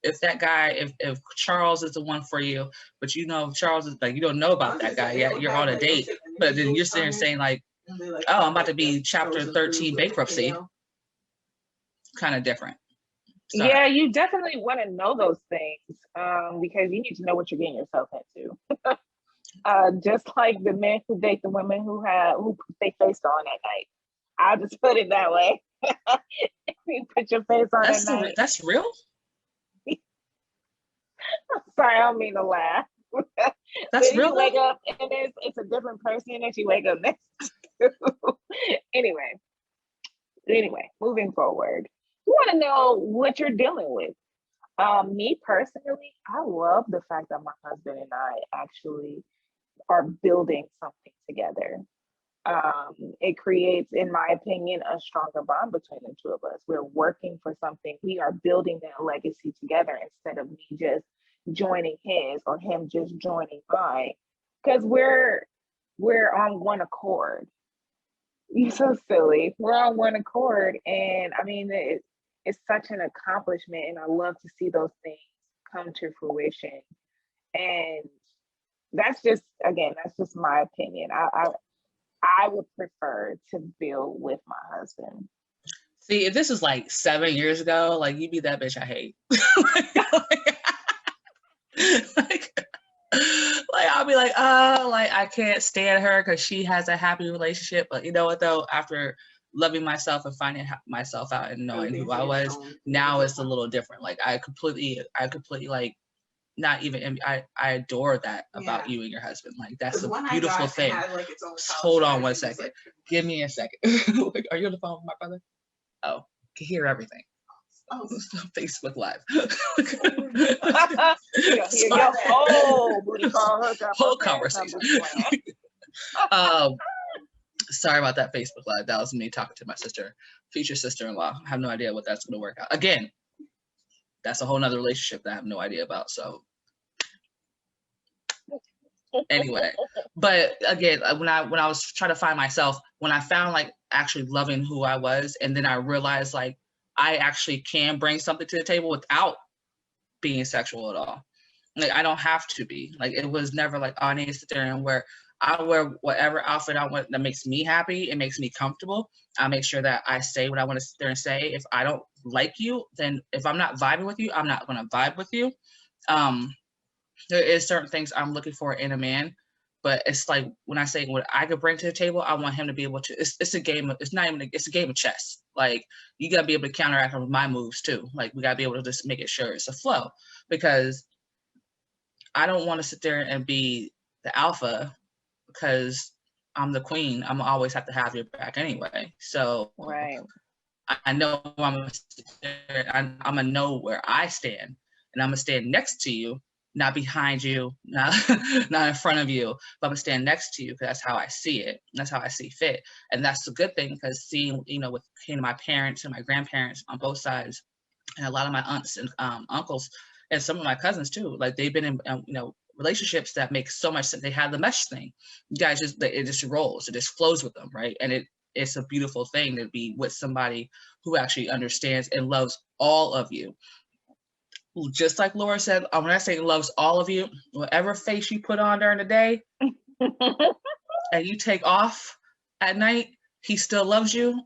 if that guy, if Charles is the one for you, but Charles is like, you don't know about that guy yet. You're on a date, but then you're sitting there saying like, oh, I'm about to be chapter 13 bankruptcy. Kind of different. Sorry. Yeah, you definitely want to know those things because you need to know what you're getting yourself into. Just like the men who date the women who put their face on at night. I'll just put it that way. You put your face on at night. That's real? Sorry, I don't mean to laugh. That's real. You wake up and it's a different person that you wake up next to. Anyway, moving forward. You want to know what you're dealing with. Me personally, I love the fact that my husband and I actually are building something together. It creates, in my opinion, a stronger bond between the two of us. We're working for something. We are building that legacy together instead of me just joining his or him just joining mine. Because we're on one accord. You're so silly. We're on one accord. And I mean, it's such an accomplishment. And I love to see those things come to fruition. And that's just my opinion. I would prefer to build with my husband. See, if this is like 7 years ago, like you be that bitch I hate. like I'll be like, I can't stand her because she has a happy relationship. But you know what though? After loving myself and finding myself out and knowing who I was, now it's a little different. Like I completely like. Not even, I adore that about you and your husband. Like that's a beautiful thing. Hold on one second. Give me a second. Are you on the phone with my brother? Oh, can hear everything. Oh, Facebook Live. Whole conversation. Sorry about that Facebook Live. That was me talking to my sister, future sister-in-law. I have no idea what that's going to work out. Again, that's a whole nother relationship that I have no idea about. So anyway, but again, when I was trying to find myself, when I found like actually loving who I was, and then I realized like I actually can bring something to the table without being sexual at all. Like I don't have to be. Like it was never like, oh, I need to sit there and I wear whatever outfit I want that makes me happy, it makes me comfortable. I make sure that I say what I want to sit there and say. If I don't like you, then if I'm not vibing with you, I'm not going to vibe with you. There is certain things I'm looking for in a man, but it's like when I say what I could bring to the table, I want him to be able to. It's a game of. It's not even. It's a game of chess. Like you gotta be able to counteract with my moves too. Like we gotta be able to just make it sure it's a flow, because I don't want to sit there and be the alpha because I'm the queen. I'm always have to have your back anyway. So Right. I know I'm gonna know where I stand, and I'm gonna stand next to you, not behind you, not not in front of you, but I'm gonna stand next to you because that's how I see it. That's how I see fit, and that's a good thing because seeing with my parents and my grandparents on both sides, and a lot of my aunts and uncles, and some of my cousins too, like they've been in relationships that make so much sense. They have the mesh thing. You guys it just rolls, it just flows with them, right? And it's a beautiful thing to be with somebody who actually understands and loves all of you. Just like Laura said, when I say loves all of you, whatever face you put on during the day and you take off at night, he still loves you.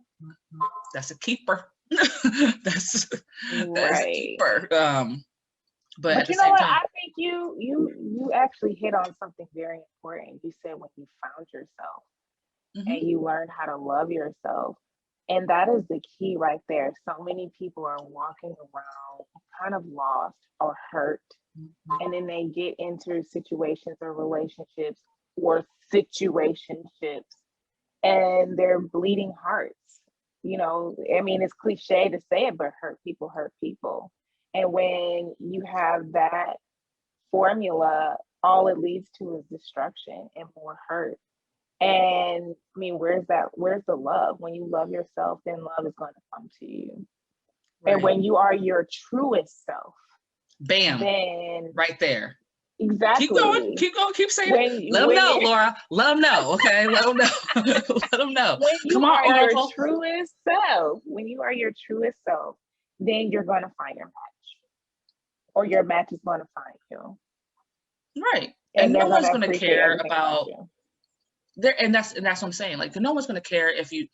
That's a keeper. that's right. a keeper. But at the you know same what? time, I think you actually hit on something very important. You said when you found yourself and you learned how to love yourself. And that is the key right there. So many people are walking around kind of lost or hurt. And then they get into situations or relationships or situationships and they're bleeding hearts. I mean, it's cliche to say it, but hurt people hurt people. And when you have that formula, all it leads to is destruction and more hurt. And I mean, where's the love? When you love yourself, then love is going to come to you. Right. And when you are your truest self, bam, then right there. Exactly. Keep going, keep saying it. Let them know, Laura. Let them know, okay? Let them know. Let them know. When you Come on, are Oracle. your truest self, when you are your truest self, then you're going to find your match. Or your match is going to find you. Right. And no one's going to care about there. And that's what I'm saying. Like, no one's going to care if you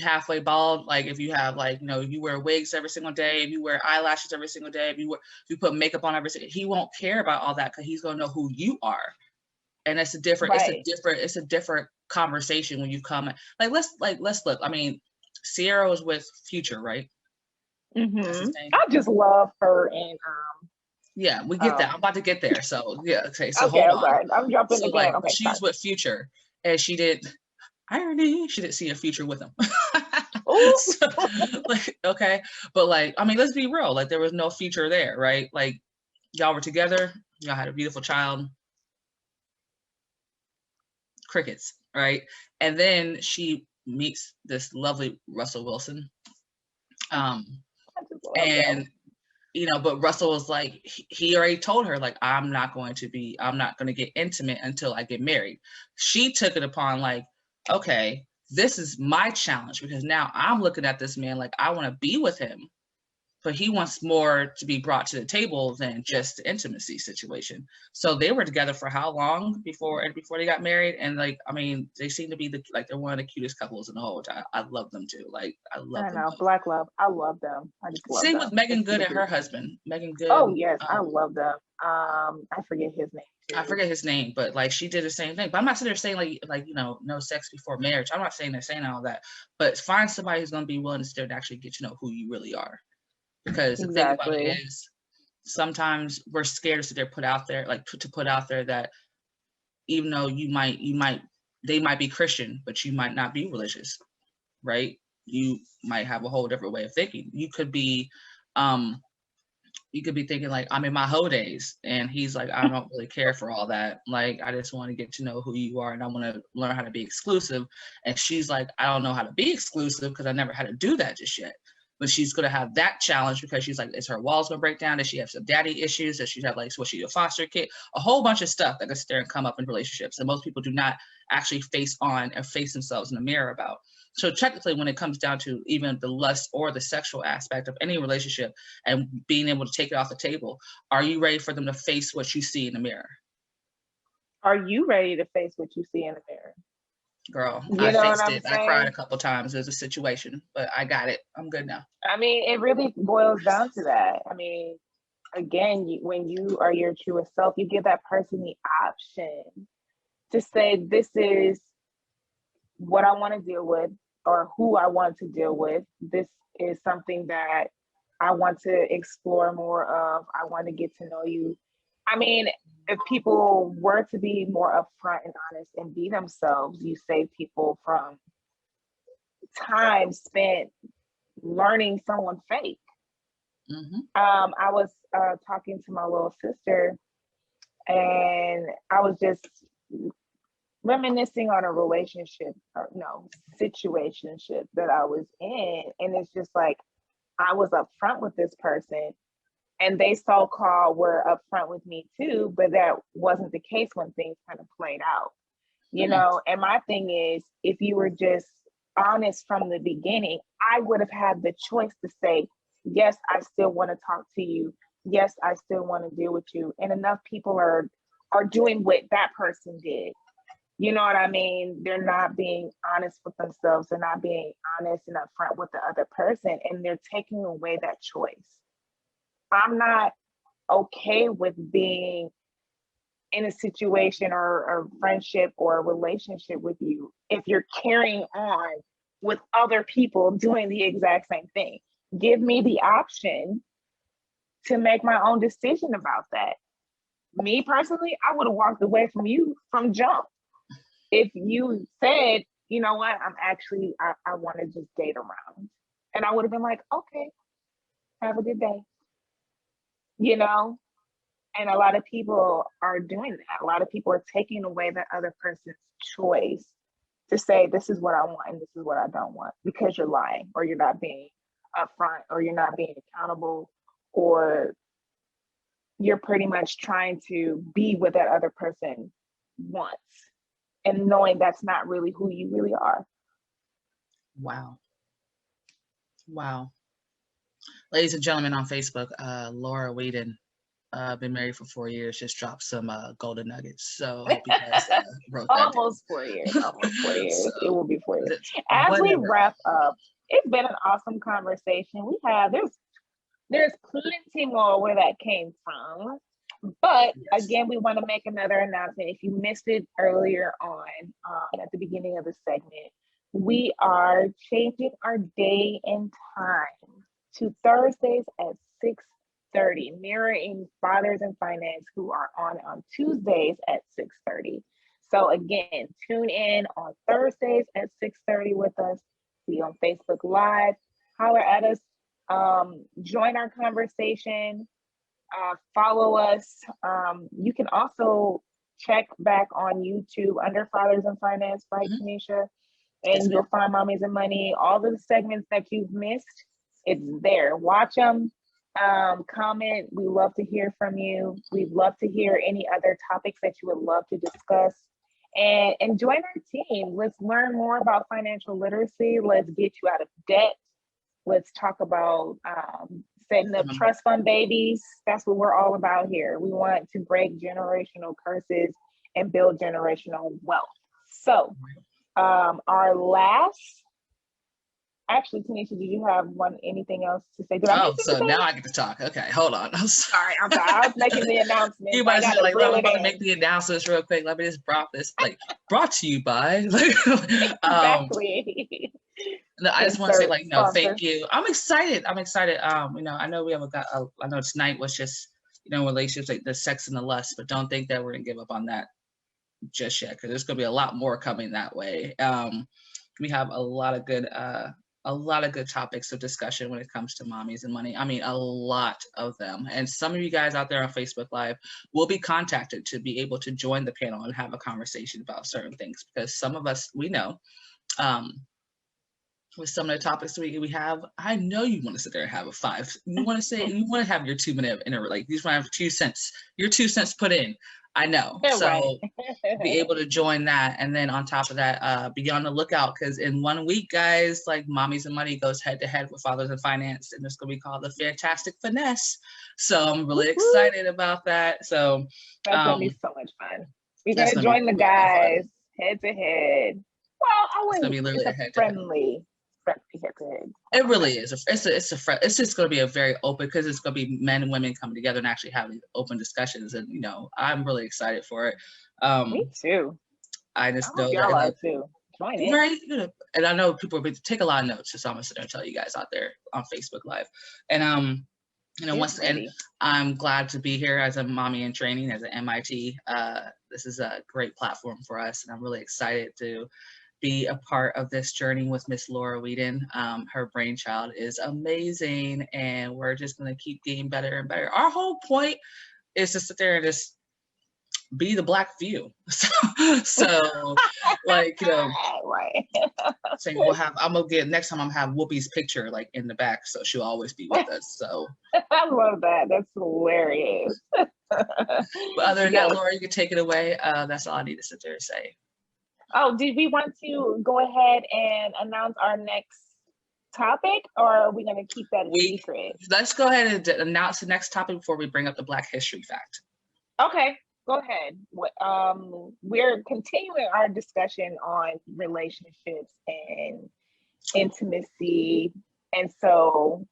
halfway bald, like if you have you wear wigs every single day, if you wear eyelashes every single day, if you put makeup on every single day, he won't care about all that because he's going to know who you are. And it's a different, right. it's a different conversation when you come. Let's look. I mean, Sierra was with Future, right? Mm-hmm. I just love her and yeah, we get that. I'm about to get there. So yeah, okay. So okay, hold on. I'm jumping the gun. Okay, she's with Future, and she didn't see a future with him. So, okay, but I mean, let's be real. Like, there was no future there, right? Like, y'all were together, y'all had a beautiful child. Crickets, right? And then she meets this lovely Russell Wilson. And but Russell was like, he already told her, like, I'm not going to get intimate until I get married. She took it upon like, okay, this is my challenge because now I'm looking at this man like I want to be with him, but he wants more to be brought to the table than just the intimacy situation. So they were together for how long before they got married? And I mean, they seem to be they're one of the cutest couples in the whole time. I love them too. Like, I love them. Black love. I love them. I just love them. Same with Megan Good and her husband. Megan Good. Oh yes, I love them. I forget his name too. I forget his name, but she did the same thing. But I'm not sitting there saying no sex before marriage. I'm not saying they're saying all that. But find somebody who's going to be willing to sit there and actually get to know who you really are. Because the thing about it is, sometimes we're scared to sit there, put out there that even though they might be Christian, but you might not be religious, right? You might have a whole different way of thinking. You could be you could be thinking like, I'm in my hoe days, and he's like, I don't really care for all that. Like, I just want to get to know who you are, and I want to learn how to be exclusive. And she's like, I don't know how to be exclusive because I never had to do that just yet. But she's going to have that challenge because she's like, is her walls going to break down? Does she have some daddy issues? Does she have like, was she a foster kid? A whole bunch of stuff that gets there and come up in relationships that most people do not actually face on and face themselves in the mirror about. So technically, when it comes down to even the lust or the sexual aspect of any relationship and being able to take it off the table, are you ready for them to face what you see in the mirror? Are you ready to face what you see in the mirror? Girl, I faced it. I cried a couple times. There's a situation, but I got it. I'm good now. I mean, it really boils down to that. I mean, again, when you are your truest self, you give that person the option to say, this is what I want to deal with, or who I want to deal with. This is something that I want to explore more of. I want to get to know you. I mean, if people were to be more upfront and honest and be themselves, you save people from time spent learning someone fake. I was talking to my little sister, and I was just reminiscing on a situationship that I was in. And it's just like, I was upfront with this person, and they so-called were upfront with me too, but that wasn't the case when things kind of played out, you know? And my thing is, if you were just honest from the beginning, I would have had the choice to say, yes, I still want to talk to you. Yes, I still want to deal with you. And enough people are doing what that person did. You know what I mean? They're not being honest with themselves. They're not being honest and upfront with the other person, and they're taking away that choice. I'm not okay with being in a situation or a friendship or a relationship with you if you're carrying on with other people doing the exact same thing. Give me the option to make my own decision about that. Me personally, I would have walked away from you from jump. If you said, you know what, I want to just date around. And I would have been like, okay, have a good day. You know? And a lot of people are doing that. A lot of people are taking away that other person's choice to say, this is what I want and this is what I don't want, because you're lying, or you're not being upfront, or you're not being accountable, or you're pretty much trying to be what that other person wants, and knowing that's not really who you really are. Wow. Ladies and gentlemen on Facebook, Laura Whedon, been married for 4 years, just dropped some golden nuggets. So I hope you guys wrote that Almost down. 4 years. Almost 4 years. So, it will be 4 years. As whatever. We wrap up, it's been an awesome conversation. There's plenty more where that came from. But again, we want to make another announcement. If you missed it earlier on at the beginning of the segment, we are changing our day and time to Thursdays at 6:30, mirroring Fathers and Finance, who are on Tuesdays at 6:30. So again, tune in on Thursdays at 6:30 with us. Be on Facebook Live, holler at us, join our conversation. Follow us. You can also check back on YouTube under Fathers and Finance, right, Tanisha? And you'll find Mommies and Money. All the segments that you've missed, it's there. Watch them. Comment. We love to hear from you. We'd love to hear any other topics that you would love to discuss. And join our team. Let's learn more about financial literacy. Let's get you out of debt. Let's talk about setting up trust fund babies. That's what we're all about here. We want to break generational curses and build generational wealth. So our last, actually, Tanisha, did you have anything else to say? So now I get to talk. Okay, hold on. I'm sorry. I was making the announcement. You might be like, I'm about to make the announcements real quick. Let me just brought to you by. Exactly. No, I just want to say, thank you. I'm excited. I know we have I know tonight was just, relationships, like the sex and the lust, but don't think that we're going to give up on that just yet, because there's going to be a lot more coming that way. We have a lot of good a lot of good topics of discussion when it comes to mommies and money. I mean, a lot of them. And some of you guys out there on Facebook Live will be contacted to be able to join the panel and have a conversation about certain things, because some of us, we know, with some of the topics we have, I know you want to sit there and have a 5. You want to say, you want to have your 2-minute like you just want to have 2 cents, your 2 cents put in. I know. Yeah, so right. be able to join that. And then on top of that, be on the lookout, because in 1 week, guys, like Mommies and Money goes head to head with Fathers and Finance, and it's going to be called the Fantastic Finesse. So I'm really excited about that. So that's going to be so much fun. We're going to gonna join the guys head to head. Well, I wouldn't. It's a friendly head to head. It really is. It's just going to be a very open, because it's going to be men and women coming together and actually having open discussions. And, you know, I'm really excited for it. Me too. I just know y'all are too. Join in. Right. And I know people will take a lot of notes, so I'm going to sit there and tell you guys out there on Facebook Live. And, you know, and I'm glad to be here as a mommy in training, as an MIT. This is a great platform for us, and I'm really excited to be a part of this journey with Miss Laura Whedon. Her brainchild is amazing, and we're just going to keep getting better and better. Our whole point is to sit there and just be the Black view. So like, you know, right. saying I'm gonna get next time I'm have Whoopi's picture like in the back, so she'll always be with us. So I love that. That's hilarious. But other than that, Laura, you can take it away. That's all I need to sit there and say. Oh, did we want to go ahead and announce our next topic, or are we going to keep that a secret? Let's go ahead and announce the next topic before we bring up the Black History fact. Okay, go ahead. We're continuing our discussion on relationships and intimacy, and so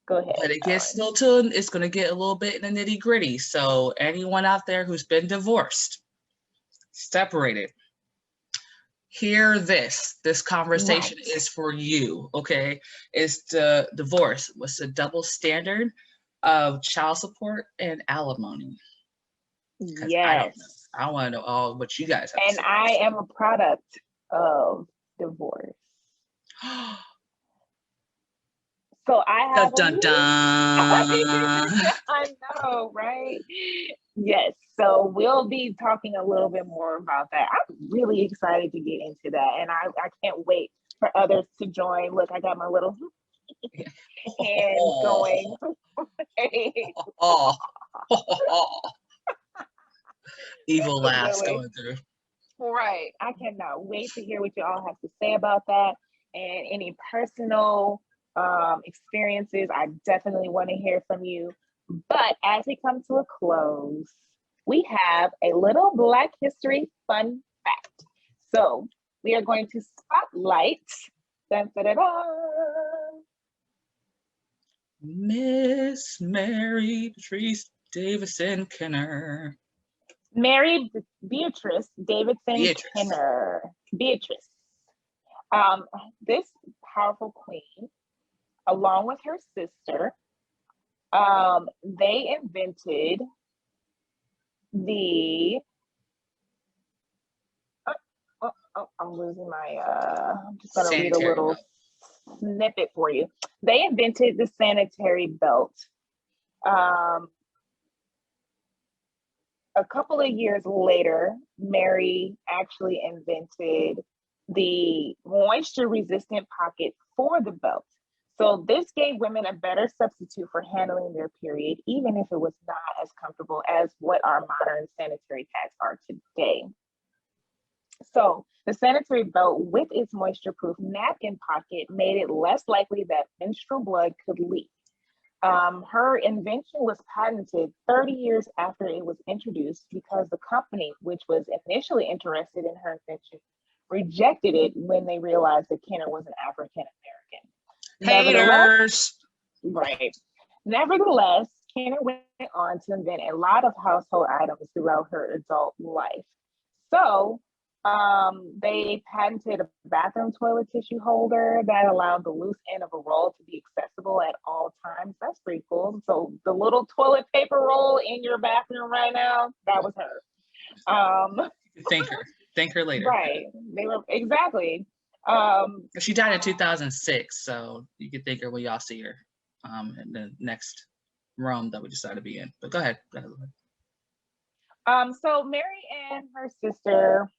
go ahead. But it gets it's going to get a little bit in the nitty gritty. So anyone out there who's been divorced, separated, hear this. This conversation is for you, okay? It's the divorce. What's the double standard of child support and alimony? Yes. I want to know all what you guys have to say. And I am a product of divorce. So I have dun, dun. I know, right? Yes. So we'll be talking a little bit more about that. I'm really excited to get into that, and I can't wait for others to join. Look, I got my little hand going. Evil laughs going through. Right. I cannot wait to hear what you all have to say about that, and any personal experiences. I definitely want to hear from you. But as we come to a close, we have a little Black History fun fact. So we are going to spotlight Miss Mary Patrice Davidson Kenner. Mary Beatrice Davidson Kenner. Beatrice. This powerful queen, along with her sister, they invented the I'm losing my I'm just gonna read a little snippet for you. They invented the sanitary belt. A couple of years later, Mary actually invented the moisture resistant pocket for the belt. So this gave women a better substitute for handling their period, even if it was not as comfortable as what our modern sanitary pads are today. So the sanitary belt with its moisture-proof napkin pocket made it less likely that menstrual blood could leak. Her invention was patented 30 years after it was introduced because the company, which was initially interested in her invention, rejected it when they realized that Kenner was an African American. Haters. Right. Nevertheless, Kenner went on to invent a lot of household items throughout her adult life. So they patented a bathroom toilet tissue holder that allowed the loose end of a roll to be accessible at all times. That's pretty cool. So the little toilet paper roll in your bathroom right now, that was her. Thank her later. Right. They were exactly. She died in 2006, so you can think her when y'all see her in the next realm that we decided to be in. But go ahead. So Mary and her sister,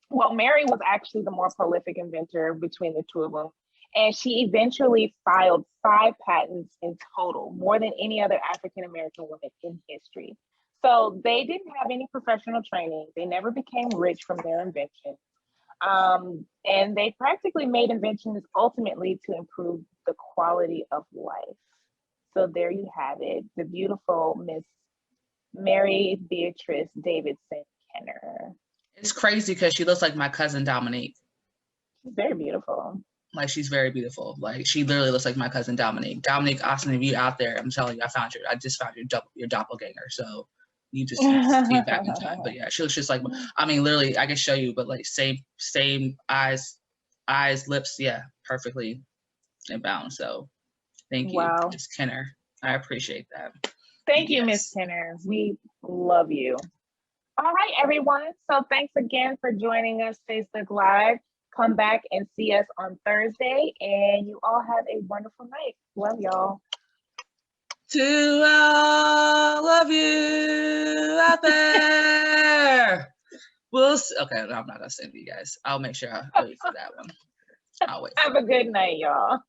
well, Mary was actually the more prolific inventor between the two of them. And she eventually filed 5 patents in total, more than any other African-American woman in history. So they didn't have any professional training. They never became rich from their invention. And they practically made inventions ultimately to improve the quality of life. So there you have it, the beautiful Miss Mary Beatrice Davidson Kenner. It's crazy because she looks like my cousin Dominique. She's very beautiful. Like, she's very beautiful. Like, she literally looks like my cousin Dominique. Dominique, Austin, if you out there, I'm telling you, I just found your doppelganger. So you just came back in time. But yeah, she looks just like, I mean, literally, I can show you, but like same eyes, lips, yeah, perfectly in balance. So thank you, Miss Kenner. I appreciate that. Thank you, Miss Kenner. We love you. All right, everyone. So thanks again for joining us Facebook Live. Come back and see us on Thursday, and you all have a wonderful night. Love y'all. To all of you out there. Okay, no, I'm not gonna send you guys. I'll make sure I wait for that one. I'll wait. Have a good night, y'all.